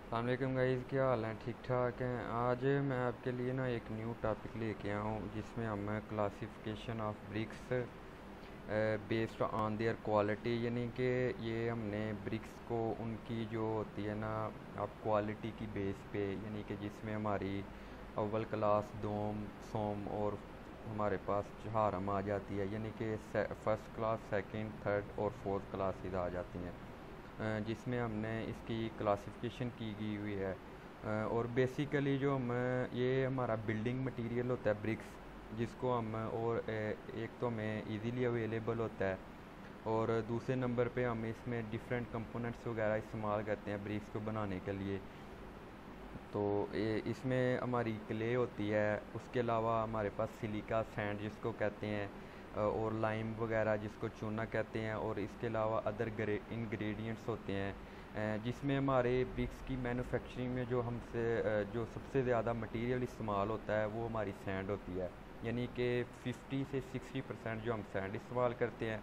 अस्सलाम वालेकुम गाइस, क्या हाल है? ठीक ठाक हैं। आज मैं आपके लिए ना एक न्यू टॉपिक लेके आया हूँ जिसमें हम classification of BRICS based on their quality, यानी कि ये हमने ब्रिक्स को उनकी जो होती है ना अब क्वालिटी की बेस पे, यानी कि जिसमें हमारी अव्वल क्लास, दोम, सोम और हमारे पास चहारम आ जाती है, यानी कि फर्स्ट क्लास, सेकंड, थर्ड और फोर्थ क्लासेस आ जाती हैं, जिसमें हमने इसकी क्लासिफिकेशन की गई हुई है। और बेसिकली जो हम ये हमारा बिल्डिंग मटेरियल होता है ब्रिक्स, जिसको हम और एक तो हमें इजीली अवेलेबल होता है, और दूसरे नंबर पे हम इसमें डिफरेंट कंपोनेंट्स वगैरह इस्तेमाल करते हैं ब्रिक्स को बनाने के लिए। तो ये इसमें हमारी क्ले होती है, उसके अलावा हमारे पास सिलिका सैंड जिसको कहते हैं, और लाइम वगैरह जिसको चूना कहते हैं, और इसके अलावा अदर इंग्रेडिएंट्स होते हैं, जिसमें हमारे ब्रिक्स की मैन्युफैक्चरिंग में जो सबसे ज़्यादा मटेरियल इस्तेमाल होता है वो हमारी सैंड होती है, यानी कि 50 से 60% जो हम सैंड इस्तेमाल करते हैं।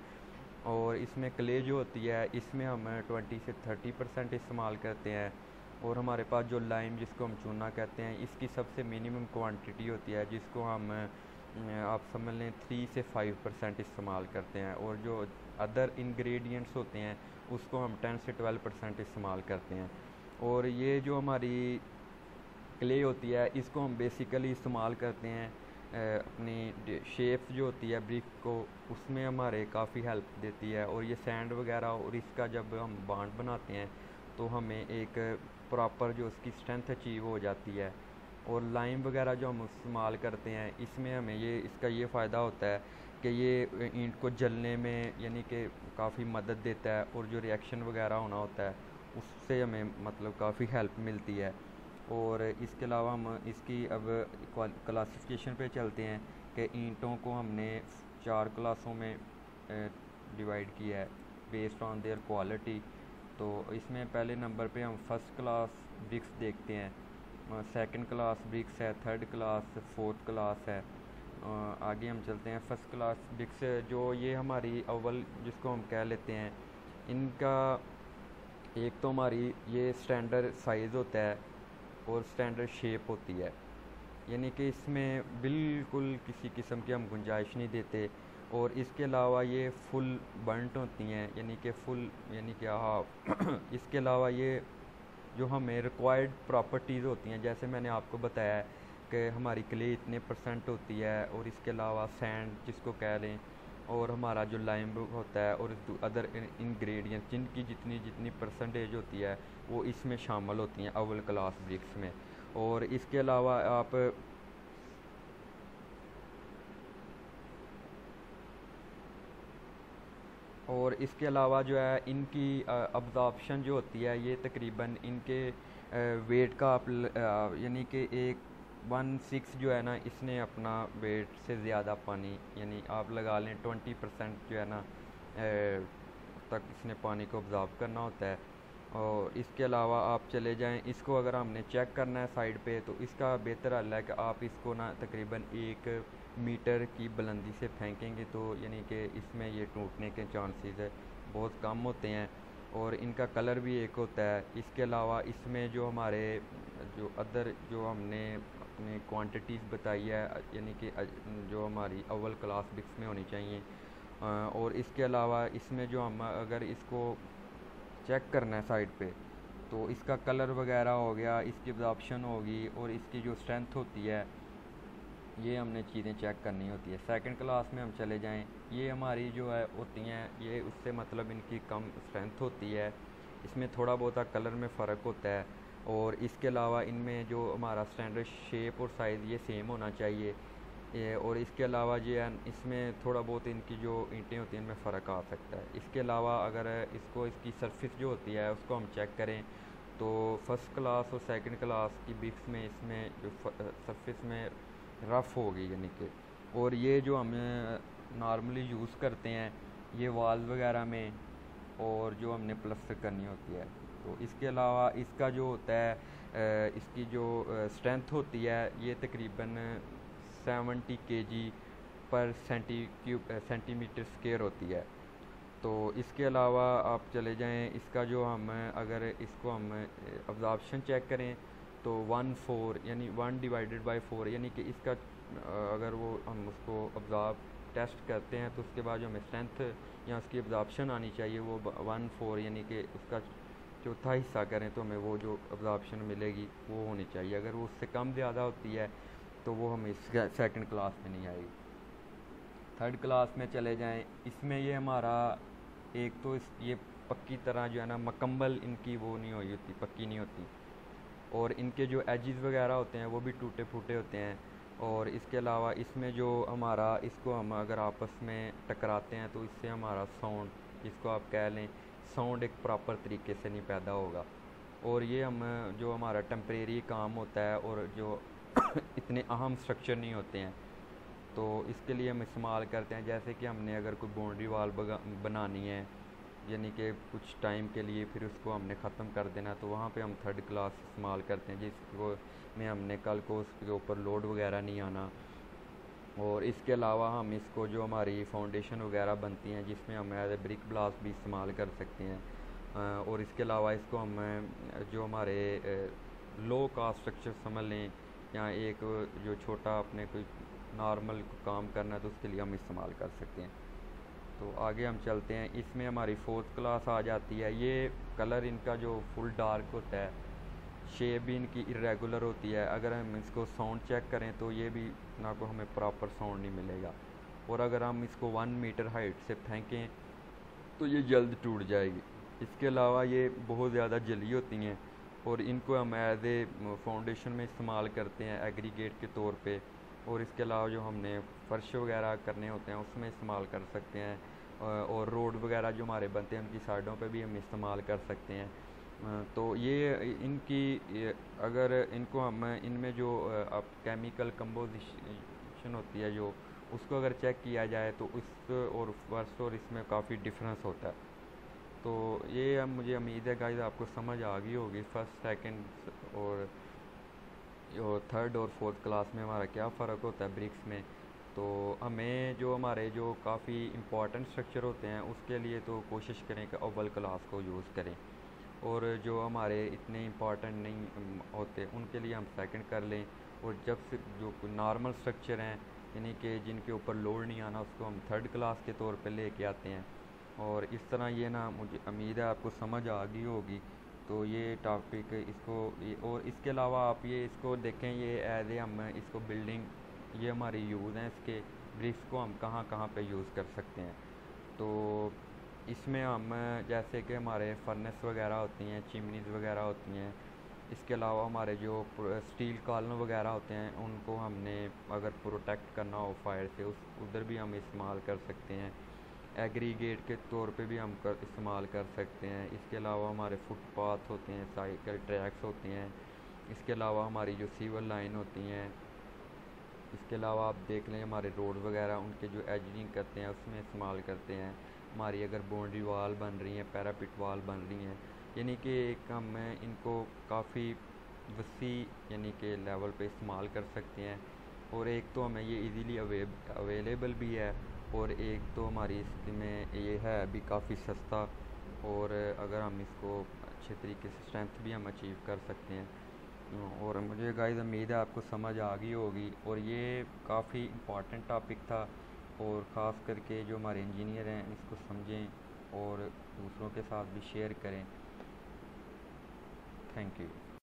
और इसमें क्ले जो होती है इसमें हम 20 से 30% इस्तेमाल करते हैं। और हमारे पास जो लाइम जिसको हम चूना कहते हैं, इसकी सबसे मिनिमम क्वांटिटी होती है, जिसको हम आप समझ लें 3 से 5% इस्तेमाल करते हैं। और जो अदर इंग्रेडिएंट्स होते हैं उसको हम 10 से 12% इस्तेमाल करते हैं। और ये जो हमारी क्ले होती है इसको हम बेसिकली इस्तेमाल करते हैं अपनी शेप्स जो होती है ब्रिक को, उसमें हमारे काफ़ी हेल्प देती है। और ये सैंड वगैरह और इसका जब हम बांड बनाते हैं तो हमें एक प्रॉपर जो उसकी स्ट्रेंथ अचीव हो जाती है। और लाइम वगैरह जो हम इस्तेमाल करते हैं इसमें हमें इसका ये फ़ायदा होता है कि ये ईंट को जलने में यानी कि काफ़ी मदद देता है, और जो रिएक्शन वगैरह होना होता है उससे हमें मतलब काफ़ी हेल्प मिलती है। और इसके अलावा हम इसकी अब क्लासिफिकेशन पे चलते हैं कि ईंटों को हमने 4 क्लासों में डिवाइड किया है बेस्ड ऑन देयर क्वालिटी। तो इसमें पहले नंबर पे हम फर्स्ट क्लास ब्रिक्स देखते हैं, सेकंड क्लास ब्रिक्स है, थर्ड क्लास, फोर्थ क्लास है। आगे हम चलते हैं फर्स्ट क्लास ब्रिक्स, जो ये हमारी अव्वल जिसको हम कह लेते हैं, इनका एक तो हमारी ये स्टैंडर्ड साइज़ होता है और स्टैंडर्ड शेप होती है, यानी कि इसमें बिल्कुल किसी किस्म की हम गुंजाइश नहीं देते। और इसके अलावा ये फुल बंट होती हैं, यानी कि फुल यानी कि हाफ इसके अलावा ये जो हमें रिक्वायर्ड प्रॉपर्टीज़ होती हैं, जैसे मैंने आपको बताया है कि हमारी क्ले इतने परसेंट होती है, और इसके अलावा सैंड जिसको कह लें, और हमारा जो लाइम होता है, और अदर इंग्रेडिएंट्स जिनकी जितनी जितनी परसेंटेज होती है वो इसमें शामिल होती हैं अव्वल क्लास ब्रिक्स में। और इसके अलावा आप और इसके अलावा जो है इनकी अब्जॉर्प्शन जो होती है ये तकरीबन इनके वेट का आप यानी कि एक 1/6 जो है ना, इसने अपना वेट से ज़्यादा पानी, यानी आप लगा लें 20% जो है ना तक इसने पानी को ऑब्ज़ॉर्ब करना होता है। और इसके अलावा आप चले जाएं, इसको अगर हमने चेक करना है साइड पे, तो इसका बेहतर हल है कि आप इसको ना तकरीबन 1 मीटर की बुलंदी से फेंकेंगे, तो यानी कि इसमें ये टूटने के चांसेस है बहुत कम होते हैं। और इनका कलर भी एक होता है। इसके अलावा इसमें जो हमारे जो अदर जो हमने अपनी क्वांटिटीज़ बताई है, यानी कि जो हमारी अव्वल क्लास बिक्स में होनी चाहिए। और इसके अलावा इसमें जो हम अगर इसको चेक करना है साइड पे, तो इसका कलर वगैरह हो गया, इसकी एब्जॉर्प्शन होगी, और इसकी जो स्ट्रेंथ होती है ये हमने चीज़ें चेक करनी होती है। सेकंड क्लास में हम चले जाएं, ये हमारी जो है होती हैं, ये उससे मतलब इनकी कम स्ट्रेंथ होती है, इसमें थोड़ा बहुत कलर में फ़र्क होता है। और इसके अलावा इनमें जो हमारा स्टैंडर्ड शेप और साइज़ ये सेम होना चाहिए। और इसके अलावा जो है इसमें थोड़ा बहुत इनकी जो ईंटें होती हैं इनमें फ़र्क आ सकता है। इसके अलावा अगर इसकी सरफेस जो होती है उसको हम चेक करें, तो फर्स्ट क्लास और सेकंड क्लास की बिक्स में इसमें जो सरफेस में रफ़ हो गई, यानी कि। और ये जो हम नॉर्मली यूज़ करते हैं ये वाल वगैरह में, और जो हमने प्लास्टर करनी होती है। तो इसके अलावा इसका जो होता है इसकी जो स्ट्रेंथ होती है ये तकरीबन 70 kg पर सेंटीमीटर स्क्वायर होती है। तो इसके अलावा आप चले जाएं, इसका जो हम अगर इसको हम अब्जॉर्प्शन चेक करें तो 1/4 यानी 1/4 यानी कि इसका अगर वो हम उसको अब्जॉर्ब टेस्ट करते हैं तो उसके बाद जो हमें स्ट्रेंथ या उसकी अब्जॉर्प्शन आनी चाहिए वो 1/4 यानी कि उसका चौथा हिस्सा करें तो हमें वो जो अब्जॉर्प्शन मिलेगी वो होनी चाहिए। अगर वो उससे कम ज़्यादा होती है तो वो हमें सेकंड क्लास में नहीं आएगी। थर्ड क्लास में चले जाएं, इसमें ये हमारा एक तो ये पक्की तरह जो है ना मकम्मल इनकी वो नहीं हुई होती, पक्की नहीं होती, और इनके जो एजिज़ वगैरह होते हैं वो भी टूटे फूटे होते हैं। और इसके अलावा इसमें जो हमारा इसको हम अगर आपस में टकराते हैं तो इससे हमारा साउंड, जिसको आप कह लें साउंड, एक प्रॉपर तरीके से नहीं पैदा होगा। और ये हम जो हमारा टेम्परेरी काम होता है और जो इतने अहम स्ट्रक्चर नहीं होते हैं तो इसके लिए हम इस्तेमाल करते हैं। जैसे कि हमने अगर कोई बाउंड्री वाल बनानी है यानी कि कुछ टाइम के लिए फिर उसको हमने ख़त्म कर देना तो वहाँ पे हम थर्ड क्लास इस्तेमाल करते हैं, जिसको में हमने कल को उसके ऊपर लोड वगैरह नहीं आना। और इसके अलावा हम इसको जो हमारी फाउंडेशन वगैरह बनती हैं जिसमें हम एज ए ब्रिक ब्लास्ट भी इस्तेमाल कर सकते हैं। और इसके अलावा इसको हम जो हमारे लो कास्ट स्ट्रक्चर समझ लें या एक जो छोटा अपने कोई नॉर्मल काम करना है तो उसके लिए हम इस्तेमाल कर सकते हैं। तो आगे हम चलते हैं, इसमें हमारी फोर्थ क्लास आ जाती है। ये कलर इनका जो फुल डार्क होता है, शेप भी इनकी इरेगुलर होती है। अगर हम इसको साउंड चेक करें तो ये भी ना को हमें प्रॉपर साउंड नहीं मिलेगा। और अगर हम इसको 1 मीटर हाइट से फेंकें तो ये जल्द टूट जाएगी। इसके अलावा ये बहुत ज़्यादा जली होती हैं और इनको हम एज ए फाउंडेशन में इस्तेमाल करते हैं एग्रीगेट के तौर पे। और इसके अलावा जो हमने फ़र्श वगैरह करने होते हैं उसमें इस्तेमाल कर सकते हैं। और रोड वगैरह जो हमारे बनते हैं उनकी साइडों पे भी हम इस्तेमाल कर सकते हैं। तो ये अगर इनको हम इनमें जो अब केमिकल कंपोजिशन होती है जो उसको अगर चेक किया जाए तो उस और फर्स्ट और इसमें काफ़ी डिफरेंस होता है। तो ये अब मुझे उम्मीद है गाइस आपको समझ आ गई होगी फर्स्ट सेकंड और थर्ड और फोर्थ क्लास में हमारा क्या फ़र्क होता है ब्रिक्स में। तो हमें जो हमारे जो काफ़ी इम्पोर्टेंट स्ट्रक्चर होते हैं उसके लिए तो कोशिश करें कि अव्वल क्लास को यूज़ करें, और जो हमारे इतने इम्पॉर्टेंट नहीं होते उनके लिए हम सेकंड कर लें। और जब से जो नॉर्मल स्ट्रक्चर हैं यानी कि जिनके ऊपर लोड नहीं आना उसको हम थर्ड क्लास के तौर पे लेके आते हैं। और इस तरह ये ना मुझे उम्मीद है आपको समझ आ गई होगी। तो ये टॉपिक इसको और इसके अलावा आप ये इसको देखें, ये एज ए हम इसको बिल्डिंग ये हमारी यूज़ हैं, इसके ब्रिक्स को हम कहाँ कहाँ पे यूज़ कर सकते हैं। तो इसमें हम जैसे कि हमारे फर्नेस वगैरह होती हैं, चिमनीज़ वगैरह होती हैं। इसके अलावा हमारे जो स्टील कॉलम वगैरह होते हैं उनको हमने अगर प्रोटेक्ट करना हो फायर से उस उधर भी हम इस्तेमाल कर सकते हैं। एग्रीगेट के तौर पे भी हम इस्तेमाल कर सकते हैं। इसके अलावा हमारे फुटपाथ होते हैं, साइकिल ट्रैक्स होते हैं। इसके अलावा हमारी जो सीवर लाइन होती हैं, इसके अलावा आप देख लें हमारे रोड वगैरह उनके जो एजिंग करते हैं उसमें इस्तेमाल करते हैं। हमारी अगर बाउंड्री वाल बन रही हैं, पैरापिट वाल बन रही हैं, यानी कि एक हम इनको काफ़ी वसी यानी कि लेवल पे इस्तेमाल कर सकते हैं। और एक तो हमें ये इजीली अवेलेबल भी है और एक तो हमारी इसमें ये है अभी काफ़ी सस्ता, और अगर हम इसको अच्छे तरीके से स्ट्रेंथ भी हम अचीव कर सकते हैं। और मुझे गाइस उम्मीद है आपको समझ आ गई होगी। और ये काफ़ी इम्पॉर्टेंट टॉपिक था और ख़ास करके जो हमारे इंजीनियर हैं इसको समझें और दूसरों के साथ भी शेयर करें। Thank you.